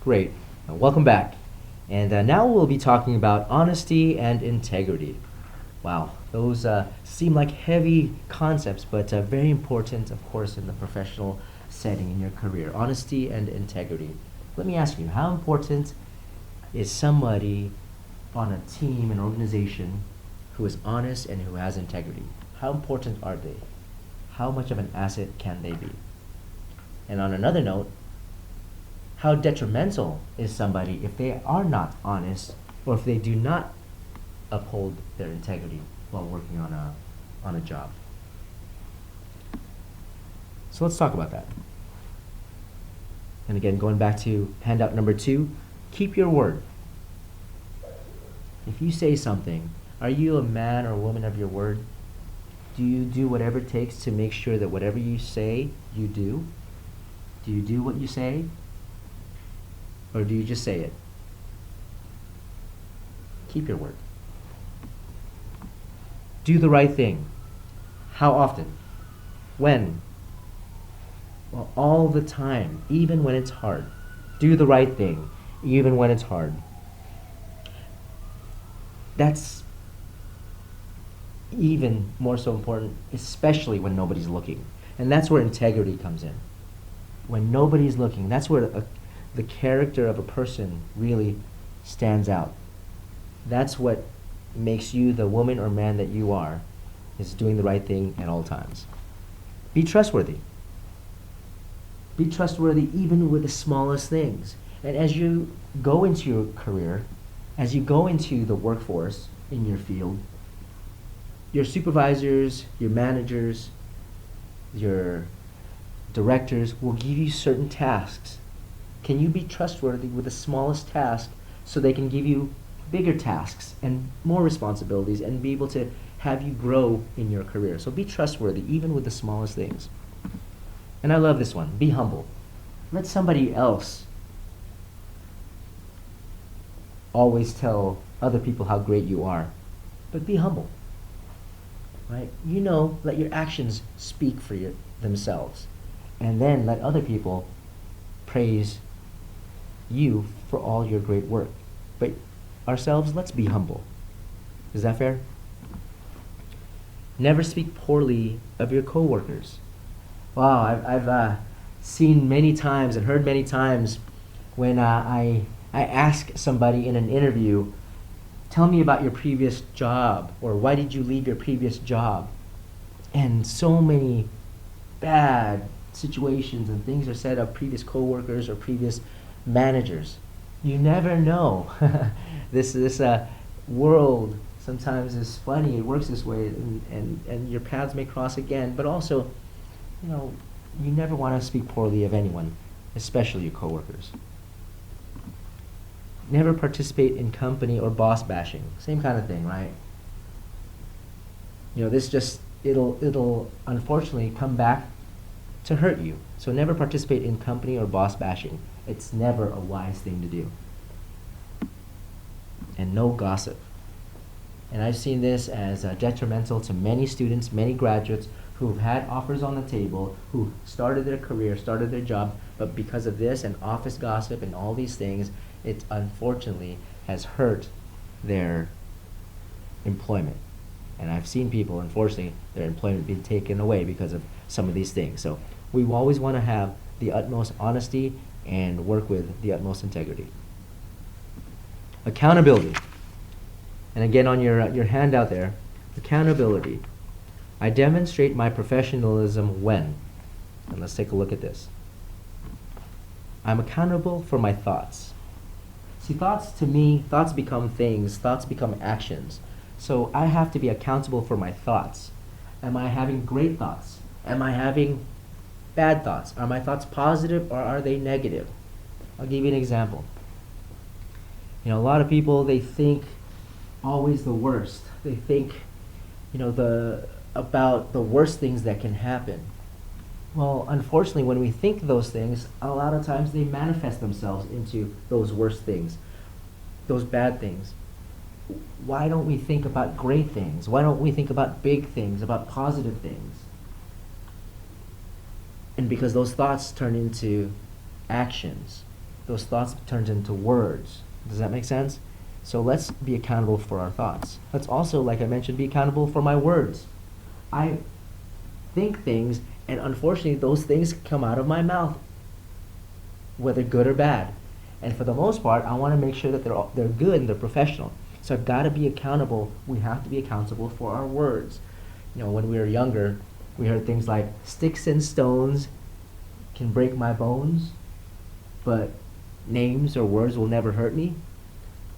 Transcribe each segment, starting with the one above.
Great. Welcome back. And now we'll be talking about honesty and integrity. Wow, those seem like heavy concepts, but very important, of course, in the professional setting in your career. Honesty and integrity. Let me ask you, how important is somebody on a team, an organization, who is honest and who has integrity? How important are they? How much of an asset can they be? And on another note, how detrimental is somebody if they are not honest or if they do not uphold their integrity while working on a job? So let's talk about that. And again, going back to handout number 2, keep your word. If you say something, are you a man or woman of your word? Do you do whatever it takes to make sure that whatever you say, you do? Do you do what you say? Or do you just say it? Keep your word. Do the right thing. How often? When? Well, all the time, even when it's hard. Do the right thing, even when it's hard. That's even more so important, especially when nobody's looking. And that's where integrity comes in. When nobody's looking, that's where the character of a person really stands out. That's what makes you the woman or man that you are, is doing the right thing at all times. Be trustworthy. Be trustworthy even with the smallest things. And as you go into your career, as you go into the workforce in your field, your supervisors, your managers, your directors will give you certain tasks. Can you be trustworthy with the smallest task so they can give you bigger tasks and more responsibilities and be able to have you grow in your career? So be trustworthy even with the smallest things. And I love this one. Be humble. Let somebody else always tell other people how great you are, but be humble. Right? You know, let your actions speak for themselves, and then let other people praise you for all your great work. But ourselves, let's be humble. Is that fair? Never speak poorly of your coworkers. Wow, I've seen many times and heard many times when I ask somebody in an interview, tell me about your previous job, or why did you leave your previous job? And so many bad situations and things are said of previous coworkers or previous managers. You never know. This world sometimes is funny. It works this way, and your paths may cross again. But also, you never want to speak poorly of anyone, especially your coworkers. Never participate in company or boss bashing. Same kind of thing, right? It'll unfortunately come back to hurt you. So never participate in company or boss bashing. It's never a wise thing to do. And no gossip. And I've seen this as detrimental to many students, many graduates who've had offers on the table, who started their career, started their job, but because of this and office gossip and all these things, it unfortunately has hurt their employment. And I've seen people, unfortunately, their employment being taken away because of some of these things. So we always want to have the utmost honesty and work with the utmost integrity. Accountability. And again, on your handout there, accountability. I demonstrate my professionalism when, and let's take a look at this. I'm accountable for my thoughts. See, thoughts become things, thoughts become actions. So I have to be accountable for my thoughts. Am I having great thoughts? Am I having bad thoughts? Are my thoughts positive or are they negative? I'll give you an example. A lot of people, they think always the worst. They think, about the worst things that can happen. Well, unfortunately, when we think those things, a lot of times they manifest themselves into those worst things, those bad things. Why don't we think about great things? Why don't we think about big things, about positive things? And because those thoughts turn into actions. those thoughts turns into words. Does that make sense? So let's be accountable for our thoughts. Let's also, like I mentioned, be accountable for my words. I think things, and unfortunately those things come out of my mouth, whether good or bad. And for the most part, I want to make sure that they're good and they're professional. So I've got to be accountable. We have to be accountable for our words. When we were younger, we heard things like, sticks and stones can break my bones, but names or words will never hurt me.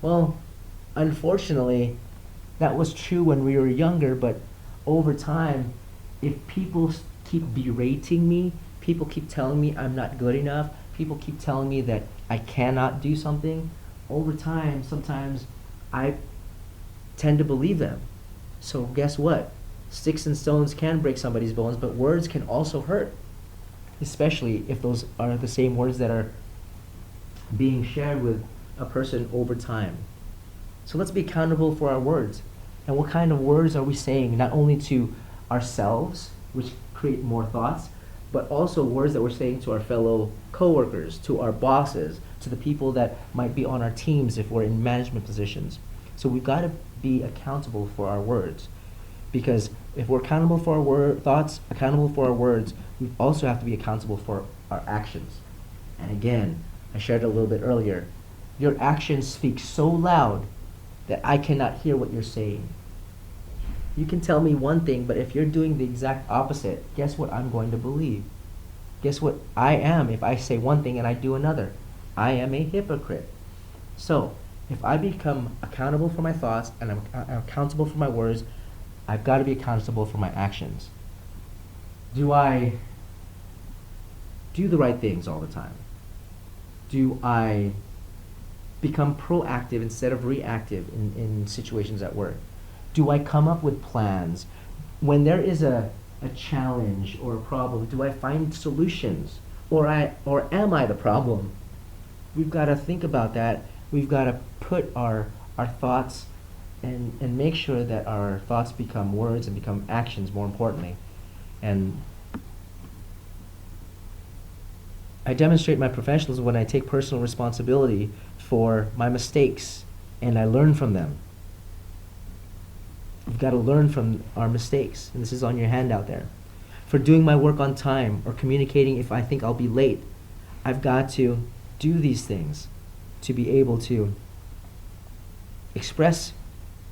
Well, unfortunately, that was true when we were younger, but over time, if people keep berating me, people keep telling me I'm not good enough, people keep telling me that I cannot do something, over time, sometimes I tend to believe them. So guess what? Sticks and stones can break somebody's bones, but words can also hurt, especially if those are the same words that are being shared with a person over time. So let's be accountable for our words. And what kind of words are we saying, not only to ourselves, which create more thoughts, but also words that we're saying to our fellow coworkers, to our bosses, to the people that might be on our teams if we're in management positions. So we've got to be accountable for our words. Because if we're accountable for our thoughts, accountable for our words, we also have to be accountable for our actions. And again, I shared a little bit earlier, your actions speak so loud that I cannot hear what you're saying. You can tell me one thing, but if you're doing the exact opposite, guess what I'm going to believe? Guess what I am if I say one thing and I do another? I am a hypocrite. So, if I become accountable for my thoughts and I'm accountable for my words, I've got to be accountable for my actions. Do I do the right things all the time? Do I become proactive instead of reactive in situations at work? Do I come up with plans? When there is a challenge or a problem, do I find solutions? Or am I the problem? We've got to think about that. We've got to put our thoughts and make sure that our thoughts become words and become actions, more importantly. And I demonstrate my professionalism when I take personal responsibility for my mistakes and I learn from them. We've got to learn from our mistakes, and this is on your handout there. For doing my work on time or communicating if I think I'll be late, I've got to do these things to be able to express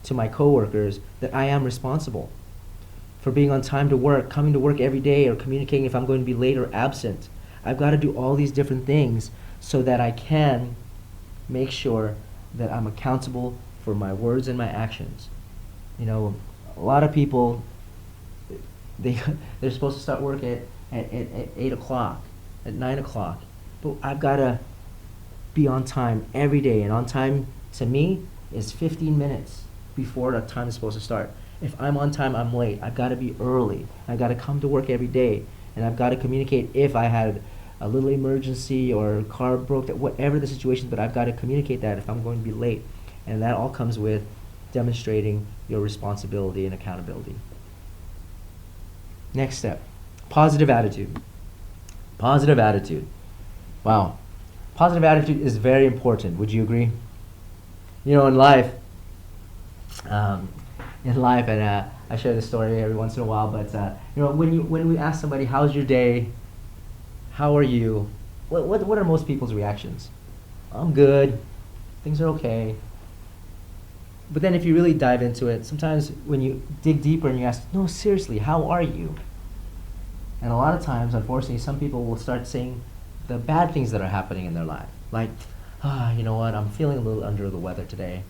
to my coworkers that I am responsible. For being on time to work, coming to work every day, or communicating if I'm going to be late or absent. I've got to do all these different things so that I can make sure that I'm accountable for my words and my actions. A lot of people, they're supposed to start work at 8 o'clock, at 9 o'clock. But I've got to be on time every day. And on time, to me, is 15 minutes before the time is supposed to start. If I'm on time, I'm late. I've got to be early. I've got to come to work every day. And I've got to communicate if I had a little emergency or car broke, whatever the situation, but I've got to communicate that if I'm going to be late. And that all comes with demonstrating your responsibility and accountability. Next step, positive attitude. Positive attitude. Wow. Positive attitude is very important. Would you agree? In life, and I share this story every once in a while, but when we ask somebody, how's your day? How are you? What are most people's reactions? I'm good. Things are okay. But then if you really dive into it, sometimes when you dig deeper and you ask, no, seriously, how are you? And a lot of times, unfortunately, some people will start saying the bad things that are happening in their life. Like, you know what, I'm feeling a little under the weather today.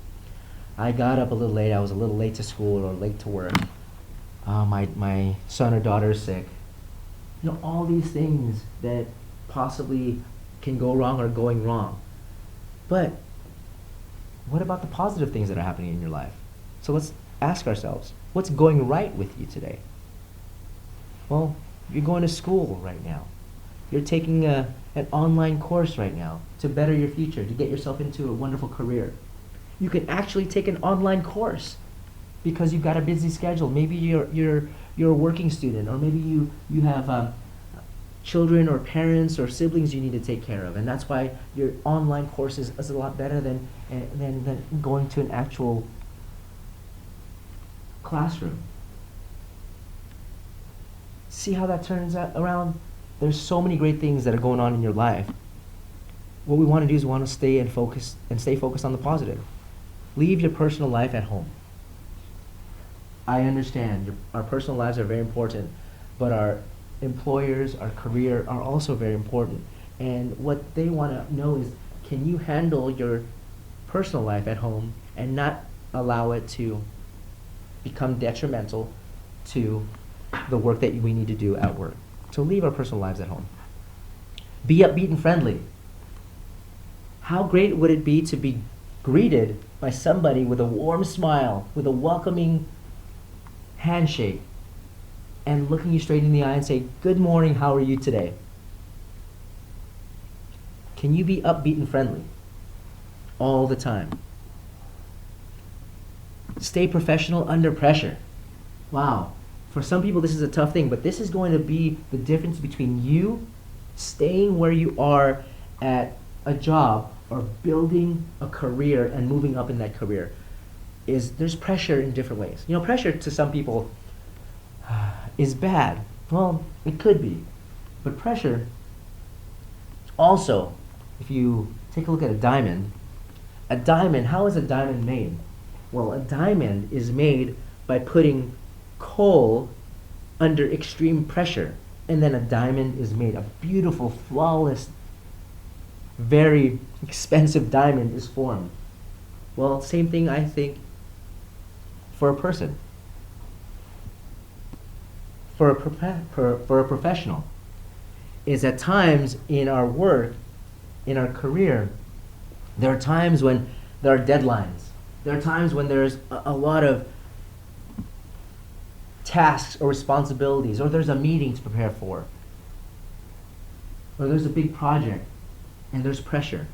I got up a little late, I was a little late to school or late to work. My son or daughter is sick. All these things that possibly can go wrong or going wrong. But what about the positive things that are happening in your life? So let's ask ourselves, what's going right with you today? Well, you're going to school right now. You're taking an online course right now to better your future, to get yourself into a wonderful career. You can actually take an online course because you've got a busy schedule. Maybe you're a working student, or maybe you have children or parents or siblings you need to take care of, and that's why your online courses is a lot better than going to an actual classroom. See how that turns out around? There's so many great things that are going on in your life. What we want to do is we want to stay focused on the positive. Leave your personal life at home. I understand our personal lives are very important, but our employers, our career are also very important. And what they want to know is, can you handle your personal life at home and not allow it to become detrimental to the work that we need to do at work? So leave our personal lives at home. Be upbeat and friendly. How great would it be to be greeted by somebody with a warm smile, with a welcoming handshake, and looking you straight in the eye and say, "Good morning, how are you today?" Can you be upbeat and friendly all the time? Stay professional under pressure. Wow. For some people, this is a tough thing, but this is going to be the difference between you staying where you are at a job or building a career and moving up in that career. Is there's pressure in different ways. You know, pressure to some people is bad. Well, it could be. But pressure also, if you take a look at a diamond, how is a diamond made? Well, a diamond is made by putting coal under extreme pressure, and then a diamond is made. A beautiful, flawless, very expensive diamond is formed. Well, same thing I think for a person. For a professional, is at times in our work, in our career, there are times when there are deadlines. There are times when there's a lot of tasks or responsibilities, or there's a meeting to prepare for, or there's a big project, and there's pressure.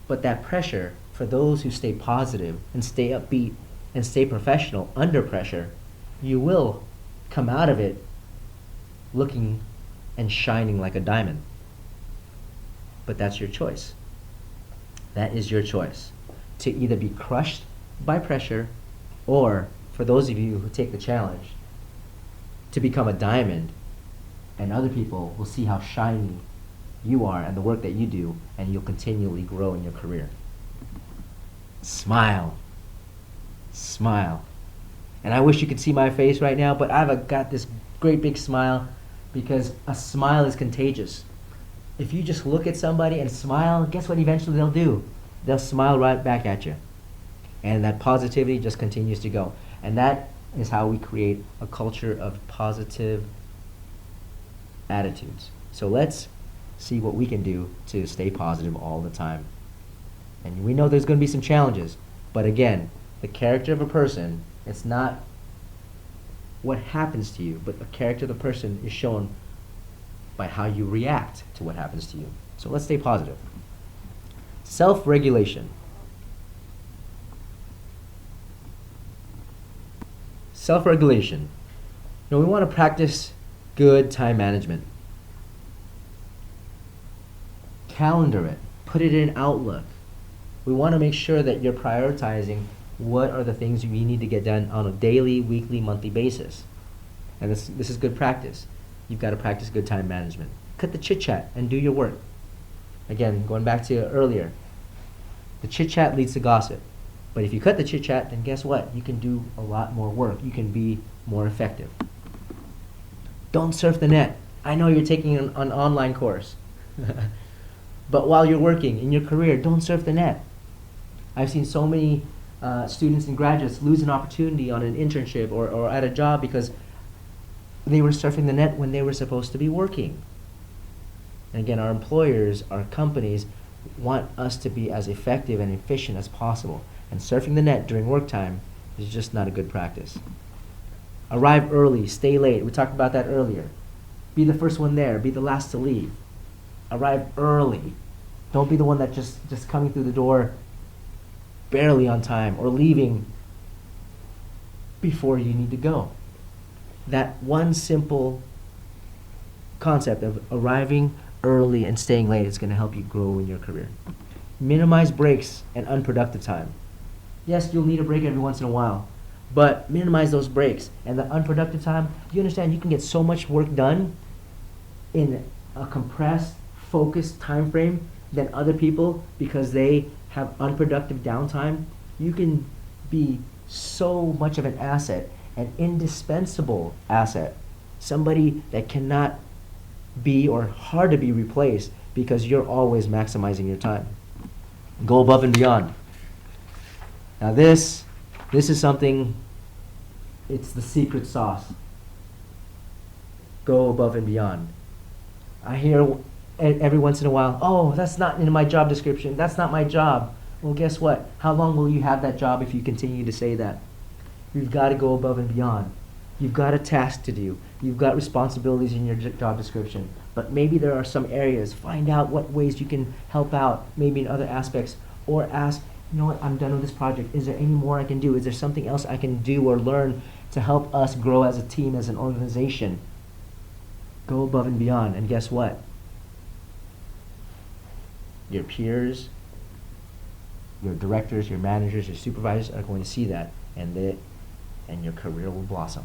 But that pressure, for those who stay positive and stay upbeat and stay professional under pressure, you will come out of it looking and shining like a diamond. But that's your choice. That is your choice. To either be crushed by pressure, or for those of you who take the challenge, to become a diamond, and other people will see how shiny you are and the work that you do, and you'll continually grow in your career. Smile. Smile. And I wish you could see my face right now, but I've got this great big smile, because a smile is contagious. If you just look at somebody and smile, guess what eventually they'll do? They'll smile right back at you. And that positivity just continues to go. And that is how we create a culture of positive attitudes. So let's see what we can do to stay positive all the time. And we know there's going to be some challenges, but again, the character of a person, it's not what happens to you, but the character of the person is shown by how you react to what happens to you. So let's stay positive. Self-regulation. Self-regulation. Now, we want to practice good time management. Calendar it. Put it in Outlook. We want to make sure that you're prioritizing what are the things you need to get done on a daily, weekly, monthly basis. And this is good practice. You've got to practice good time management. Cut the chit-chat and do your work. Again, going back to earlier, the chit-chat leads to gossip. But if you cut the chit-chat, then guess what? You can do a lot more work. You can be more effective. Don't surf the net. I know you're taking an online course. But while you're working in your career, don't surf the net. I've seen so many students and graduates lose an opportunity on an internship or at a job because they were surfing the net when they were supposed to be working. And again, our employers, our companies want us to be as effective and efficient as possible. And surfing the net during work time is just not a good practice. Arrive early, stay late. We talked about that earlier. Be the first one there, be the last to leave. Arrive early. Don't be the one that just coming through the door barely on time or leaving before you need to go. That one simple concept of arriving early and staying late is going to help you grow in your career. Minimize breaks and unproductive time. Yes, you'll need a break every once in a while, but minimize those breaks and the unproductive time. Do you understand you can get so much work done in a compressed, focused time frame than other people because they have unproductive downtime? You can be so much of an asset, an indispensable asset, somebody that cannot be or hard to be replaced because you're always maximizing your time. Go above and beyond. Now this is something, it's the secret sauce. Go above and beyond. I hear every once in a while, oh, that's not in my job description, that's not my job. Well, guess what? How long will you have that job if you continue to say that? You've got to go above and beyond. You've got a task to do. You've got responsibilities in your job description. But maybe there are some areas. Find out what ways you can help out, maybe in other aspects. Or ask, you know what, I'm done with this project. Is there any more I can do? Is there something else I can do or learn to help us grow as a team, as an organization? Go above and beyond. And guess what? Your peers, your directors, your managers, your supervisors are going to see that, and your career will blossom.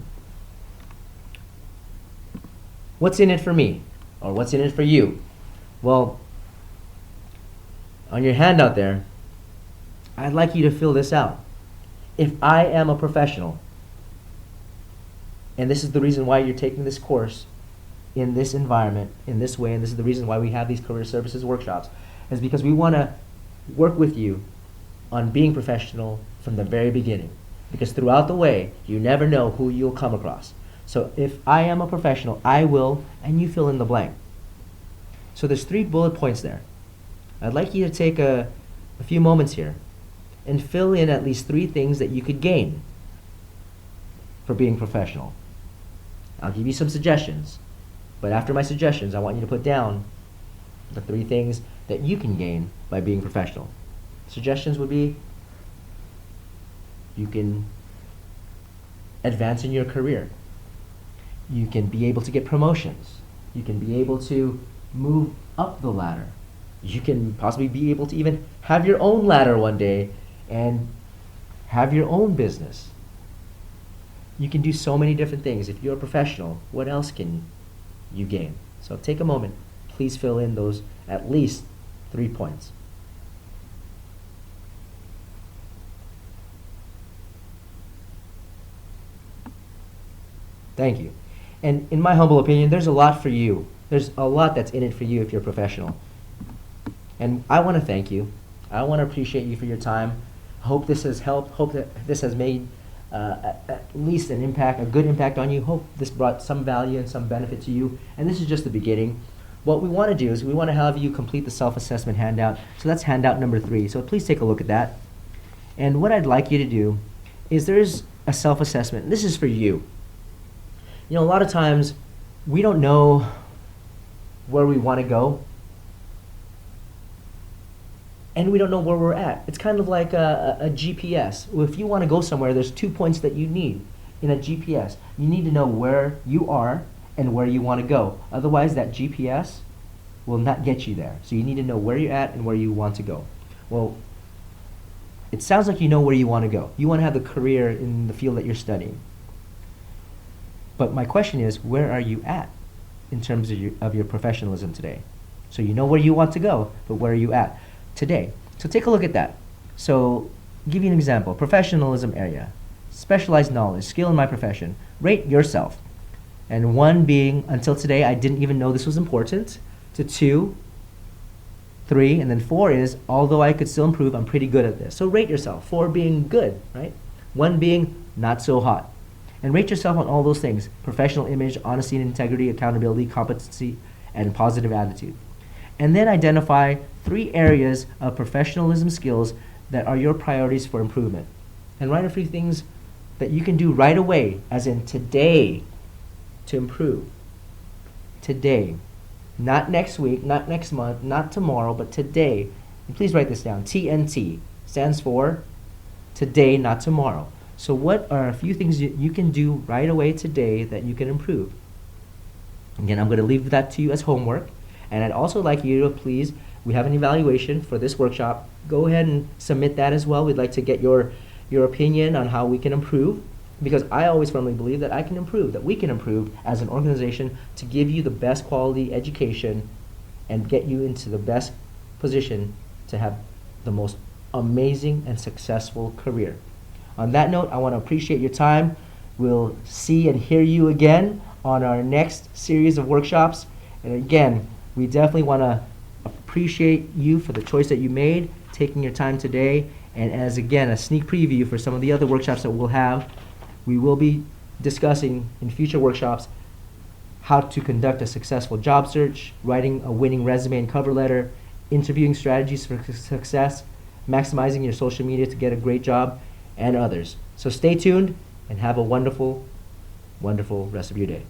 What's in it for me? Or what's in it for you? Well, on your handout there, I'd like you to fill this out. If I am a professional, and this is the reason why you're taking this course in this environment, in this way, and this is the reason why we have these career services workshops, is because we want to work with you on being professional from the very beginning. Because throughout the way, you never know who you'll come across. So if I am a professional, I will, and you fill in the blank. So there's 3 bullet points there. I'd like you to take a few moments here and fill in at least 3 things that you could gain for being professional. I'll give you some suggestions, but after my suggestions, I want you to put down the 3 things that you can gain by being professional. Suggestions would be, you can advance in your career. You can be able to get promotions. You can be able to move up the ladder. You can possibly be able to even have your own ladder one day and have your own business. You can do so many different things. If you're a professional, what else can you gain? So take a moment. Please fill in those at least 3 points. Thank you. And in my humble opinion, there's a lot for you. There's a lot that's in it for you if you're a professional. And I want to thank you. I want to appreciate you for your time. Hope this has helped. Hope that this has made at least an impact, a good impact on you. Hope this brought some value and some benefit to you. And this is just the beginning. What we want to do is we want to have you complete the self-assessment handout. So that's handout number 3. So please take a look at that. And what I'd like you to do is there's a self-assessment. This is for you. You know, a lot of times we don't know where we want to go, and we don't know where we're at. It's kind of like a GPS. If you want to go somewhere, there's 2 points that you need in a GPS. You need to know where you are and where you want to go. Otherwise, that GPS will not get you there. So you need to know where you're at and where you want to go. Well, it sounds like you know where you want to go. You want to have the career in the field that you're studying. But my question is, where are you at in terms of your professionalism today? So you know where you want to go, but where are you at today? So take a look at that. So give you an example. Professionalism area, specialized knowledge, skill in my profession. Rate yourself. And 1 being, until today, I didn't even know this was important, to 2, 3, and then 4 is, although I could still improve, I'm pretty good at this. So rate yourself. 4 being good, right? 1 being not so hot. And rate yourself on all those things: professional image, honesty and integrity, accountability, competency, and positive attitude. And then identify 3 areas of professionalism skills that are your priorities for improvement. And write a few things that you can do right away, as in today, to improve. Today. Not next week, not next month, not tomorrow, but today. And please write this down. TNT stands for today, not tomorrow. So what are a few things you can do right away today that you can improve? Again, I'm going to leave that to you as homework. And I'd also like you to please, we have an evaluation for this workshop. Go ahead and submit that as well. We'd like to get your opinion on how we can improve, because I always firmly believe that I can improve, that we can improve as an organization to give you the best quality education and get you into the best position to have the most amazing and successful career. On that note, I want to appreciate your time. We'll see and hear you again on our next series of workshops. And again, we definitely want to appreciate you for the choice that you made, taking your time today. And as again, a sneak preview for some of the other workshops that we'll have, we will be discussing in future workshops how to conduct a successful job search, writing a winning resume and cover letter, interviewing strategies for success, maximizing your social media to get a great job, and others. So stay tuned and have a wonderful, wonderful rest of your day.